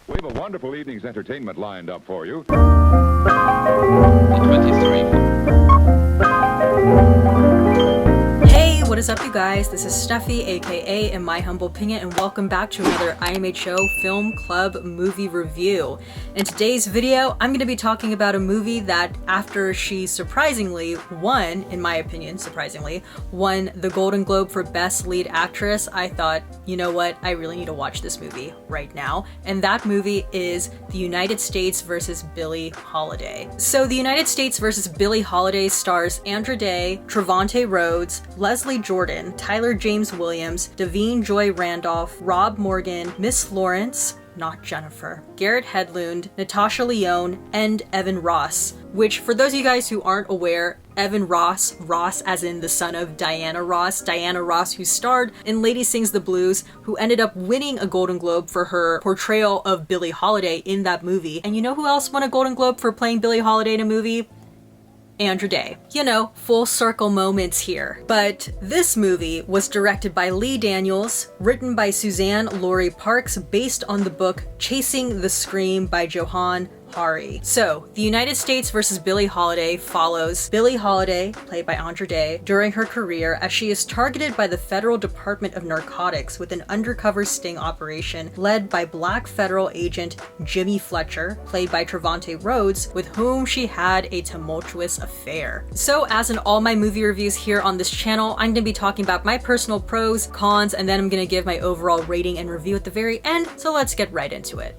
We have a wonderful evening's entertainment lined up for you. 23. Hey, what is up you guys? This is Steffi, aka In My Humble Opinion, and welcome back to another IMHO Film Club movie review. In today's video, I'm going to be talking about a movie that after she surprisingly won, in my opinion, won the Golden Globe for Best Lead Actress, I thought, you know what, I really need to watch this movie right now. And that movie is The United States vs. Billie Holiday. So The United States vs. Billie Holiday stars Andra Day, Trevante Rhodes, Leslie Jordan, Tyler James Williams, Davine Joy Randolph, Rob Morgan, Miss Lawrence, not Jennifer, Garrett Hedlund, Natasha Lyonne, and Evan Ross, which for those of you guys who aren't aware, Evan Ross as in the son of Diana Ross who starred in Lady Sings the Blues, who ended up winning a Golden Globe for her portrayal of Billie Holiday in that movie. And you know who else won a Golden Globe for playing Billie Holiday in a movie? Andra Day. You know, full circle moments here. But this movie was directed by Lee Daniels, written by Suzanne Laurie Parks, based on the book Chasing the Scream by Johann Hari. So, The United States vs. Billie Holiday follows Billie Holiday, played by Andra Day, during her career as she is targeted by the Federal Department of Narcotics with an undercover sting operation led by Black Federal Agent Jimmy Fletcher, played by Trevante Rhodes, with whom she had a tumultuous affair. So, as in all my movie reviews here on this channel, I'm going to be talking about my personal pros, cons, and then I'm going to give my overall rating and review at the very end, so let's get right into it.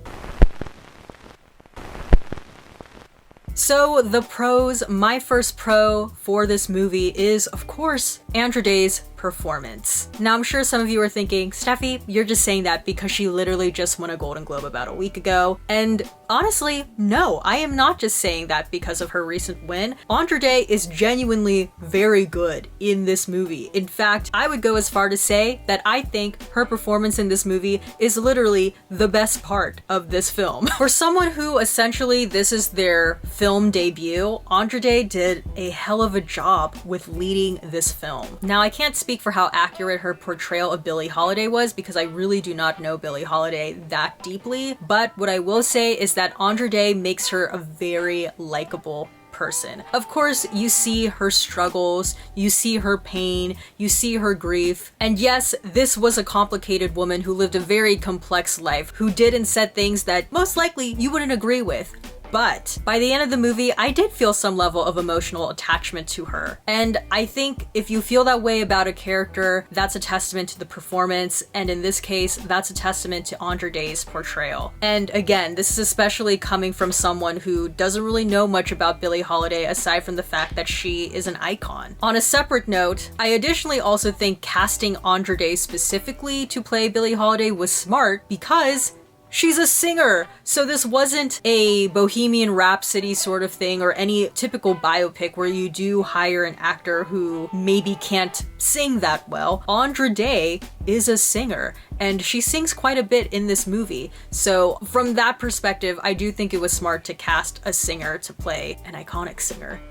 So the pros, my first pro for this movie is, of course, Andra Day's performance. Now I'm sure some of you are thinking, Steffi, you're just saying that because she literally just won a Golden Globe about a week ago. And honestly, no, I am not just saying that because of her recent win. Andra Day is genuinely very good in this movie. In fact, I would go as far to say that I think her performance in this movie is literally the best part of this film. For someone who essentially this is their film debut, Andra Day did a hell of a job with leading this film. Now I can't speak for how accurate her portrayal of Billie Holiday was because I really do not know Billie Holiday that deeply, but what I will say is that Andra Day makes her a very likable person. Of course, you see her struggles, you see her pain, you see her grief, and yes, this was a complicated woman who lived a very complex life, who did and said things that most likely you wouldn't agree with. But by the end of the movie, I did feel some level of emotional attachment to her. And I think if you feel that way about a character, that's a testament to the performance. And in this case, that's a testament to Andra Day's portrayal. And again, this is especially coming from someone who doesn't really know much about Billie Holiday aside from the fact that she is an icon. On a separate note, I additionally also think casting Andra Day specifically to play Billie Holiday was smart because she's a singer, so this wasn't a Bohemian Rhapsody sort of thing or any typical biopic where you do hire an actor who maybe can't sing that well. Andra Day is a singer, and she sings quite a bit in this movie. So from that perspective, I do think it was smart to cast a singer to play an iconic singer.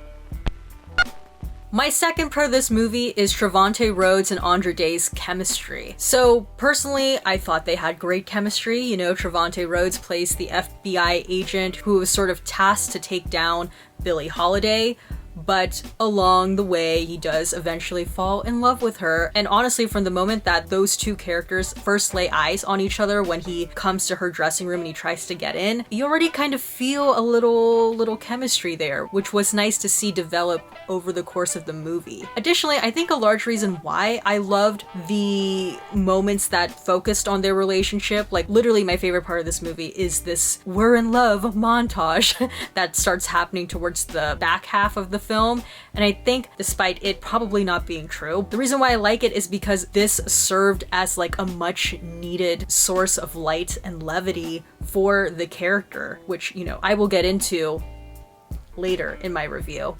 My second pro of this movie is Trevante Rhodes and Andra Day's chemistry. So personally, I thought they had great chemistry. You know, Trevante Rhodes plays the FBI agent who was sort of tasked to take down Billie Holiday, but along the way, he does eventually fall in love with her. And honestly, from the moment that those two characters first lay eyes on each other when he comes to her dressing room and he tries to get in, you already kind of feel a little chemistry there, which was nice to see develop over the course of the movie. Additionally, I think a large reason why I loved the moments that focused on their relationship, like literally my favorite part of this movie is this "we're in love" montage that starts happening towards the back half of the film. And I think despite it probably not being true, the reason why I like it is because this served as like a much needed source of light and levity for the character, which, you know, I will get into later in my review.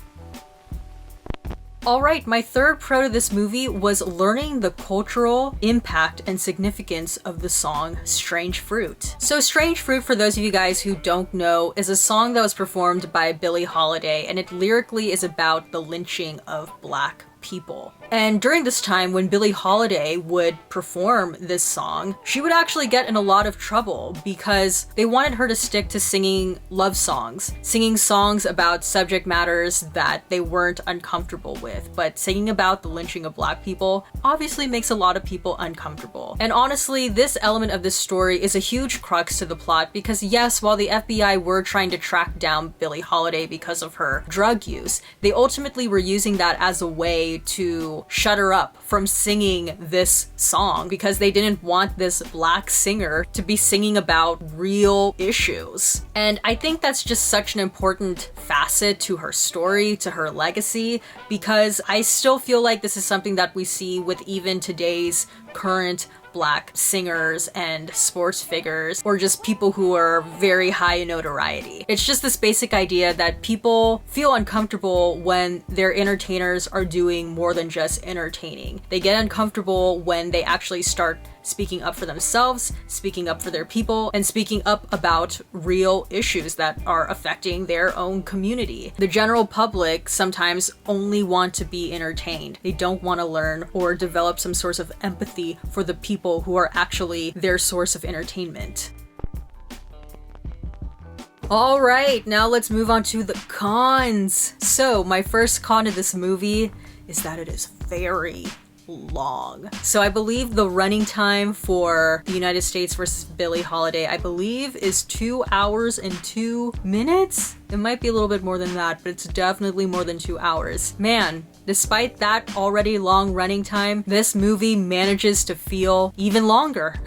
Alright, my third pro to this movie was learning the cultural impact and significance of the song Strange Fruit. So Strange Fruit, for those of you guys who don't know, is a song that was performed by Billie Holiday, and it lyrically is about the lynching of Black people. And during this time, when Billie Holiday would perform this song, she would actually get in a lot of trouble because they wanted her to stick to singing love songs, singing songs about subject matters that they weren't uncomfortable with. But singing about the lynching of Black people obviously makes a lot of people uncomfortable. And honestly, this element of this story is a huge crux to the plot because yes, while the FBI were trying to track down Billie Holiday because of her drug use, they ultimately were using that as a way to shut her up from singing this song because they didn't want this Black singer to be singing about real issues. And I think that's just such an important facet to her story, to her legacy, because I still feel like this is something that we see with even today's current Black singers and sports figures, or just people who are very high in notoriety. It's just this basic idea that people feel uncomfortable when their entertainers are doing more than just entertaining. They get uncomfortable when they actually start speaking up for themselves, speaking up for their people, and speaking up about real issues that are affecting their own community. The general public sometimes only want to be entertained. They don't want to learn or develop some source of empathy for the people who are actually their source of entertainment. All right, now let's move on to the cons. So my first con of this movie is that it is very long. So I believe the running time for the United States versus Billie Holiday, I believe, is 2 hours and 2 minutes. It might be a little bit more than that, but it's definitely more than 2 hours. Man, despite that already long running time, this movie manages to feel even longer.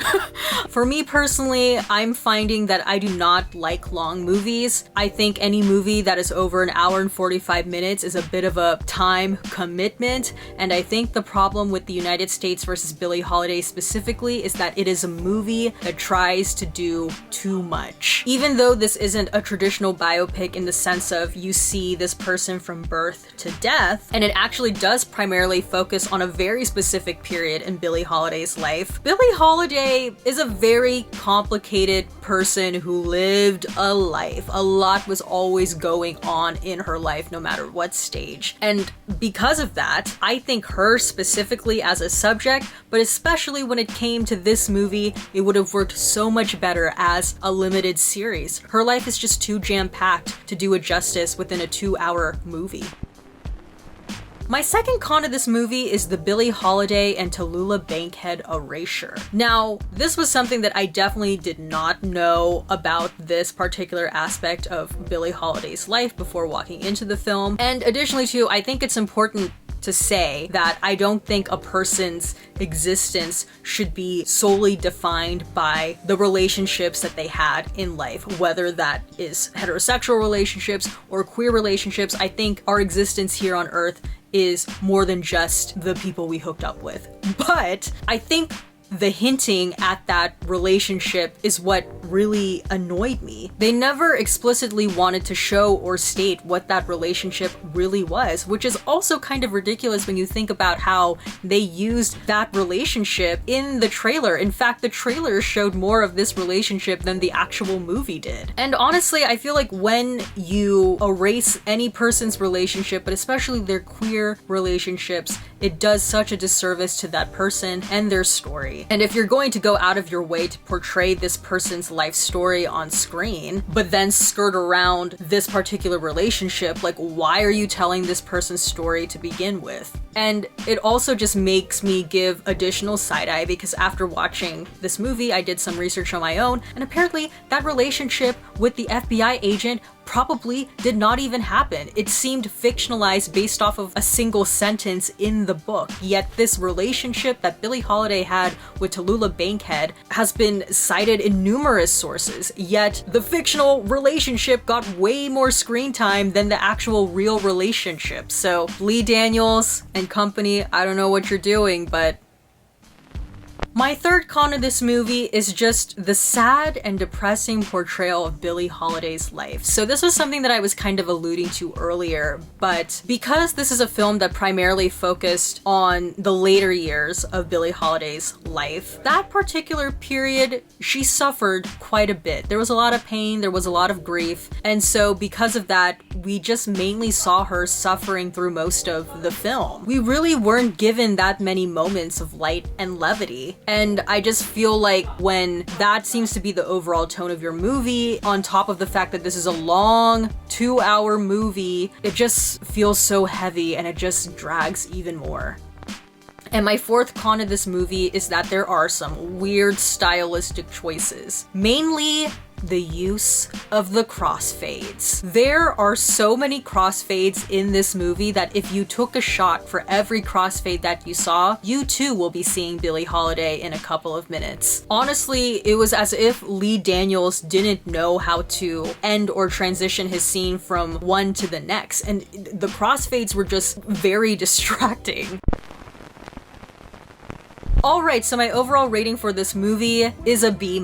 For me personally, I'm finding that I do not like long movies. I think any movie that is over an hour and 45 minutes is a bit of a time commitment, and I think the problem with the United States versus Billie Holiday specifically is that it is a movie that tries to do too much. Even though this isn't a traditional biopic in the sense of you see this person from birth to death, and it actually does primarily focus on a very specific period in Billie Holiday's life. Billie Holiday is a very complicated person who lived a life. A lot was always going on in her life, no matter what stage. And because of that, I think her specifically as a subject, but especially when it came to this movie, it would have worked so much better as a limited series. Her life is just too jam-packed to do it justice within a 2-hour movie. My second con of this movie is the Billie Holiday and Tallulah Bankhead erasure. Now, this was something that I definitely did not know about this particular aspect of Billie Holiday's life before walking into the film. And additionally too, I think it's important to say that I don't think a person's existence should be solely defined by the relationships that they had in life, whether that is heterosexual relationships or queer relationships. I think our existence here on Earth is more than just the people we hooked up with. But I think the hinting at that relationship is what really annoyed me. They never explicitly wanted to show or state what that relationship really was, which is also kind of ridiculous when you think about how they used that relationship in the trailer. In fact, the trailer showed more of this relationship than the actual movie did. And honestly, I feel like when you erase any person's relationship, but especially their queer relationships, it does such a disservice to that person and their story. And if you're going to go out of your way to portray this person's life story on screen, but then skirt around this particular relationship, like why are you telling this person's story to begin with? And it also just makes me give additional side-eye because after watching this movie, I did some research on my own, and apparently that relationship with the FBI agent probably did not even happen. It seemed fictionalized based off of a single sentence in the book. Yet this relationship that Billie Holiday had with Tallulah Bankhead has been cited in numerous sources, yet the fictional relationship got way more screen time than the actual real relationship. So Lee Daniels and company, I don't know what you're doing, but My third con of this movie is just the sad and depressing portrayal of Billie Holiday's life. So this was something that I was kind of alluding to earlier, but because this is a film that primarily focused on the later years of Billie Holiday's life, that particular period, she suffered quite a bit. There was a lot of pain, there was a lot of grief, and so because of that, we just mainly saw her suffering through most of the film. We really weren't given that many moments of light and levity, and I just feel like when that seems to be the overall tone of your movie, on top of the fact that this is a long 2-hour movie, it just feels so heavy and it just drags even more. And my fourth con of this movie is that there are some weird stylistic choices. Mainly the use of the crossfades. There are so many crossfades in this movie that if you took a shot for every crossfade that you saw, you too will be seeing Billie Holiday in a couple of minutes. Honestly, it was as if Lee Daniels didn't know how to end or transition his scene from one to the next, and the crossfades were just very distracting. Alright, so my overall rating for this movie is a B-.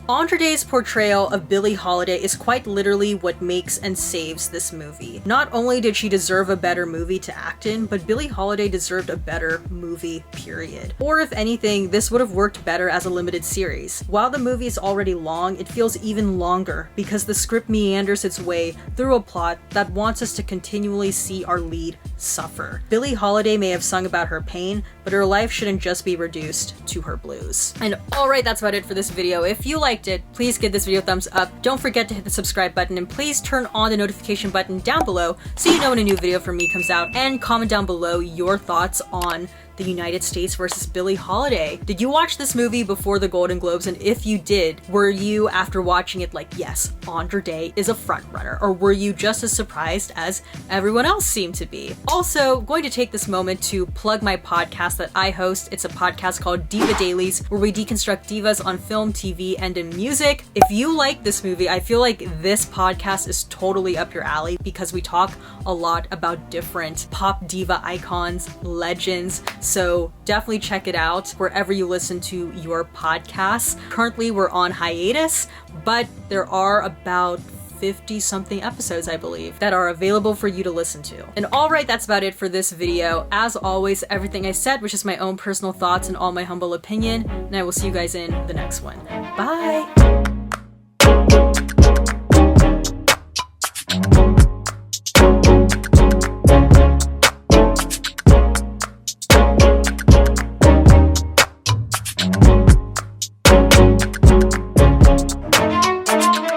Andra Day's portrayal of Billie Holiday is quite literally what makes and saves this movie. Not only did she deserve a better movie to act in, but Billie Holiday deserved a better movie, period. Or if anything, this would have worked better as a limited series. While the movie is already long, it feels even longer because the script meanders its way through a plot that wants us to continually see our lead suffer. Billie Holiday may have sung about her pain, but her life shouldn't just be reduced to her blues. And alright, that's about it for this video. If you liked it, please give this video a thumbs up. Don't forget to hit the subscribe button and please turn on the notification button down below so you know when a new video from me comes out, and comment down below your thoughts on the United States versus Billie Holiday. Did you watch this movie before the Golden Globes? And if you did, were you, after watching it, like, yes, Andra Day is a frontrunner? Or were you just as surprised as everyone else seemed to be? Also, going to take this moment to plug my podcast that I host. It's a podcast called Diva Dailies, where we deconstruct divas on film, TV, and in music. If you like this movie, I feel like this podcast is totally up your alley because we talk a lot about different pop diva icons, legends. So definitely check it out wherever you listen to your podcasts. Currently we're on hiatus, but there are about 50-something episodes, I believe, that are available for you to listen to. And alright, that's about it for this video. As always, everything I said was just my own personal thoughts and all my humble opinion, and I will see you guys in the next one. Bye!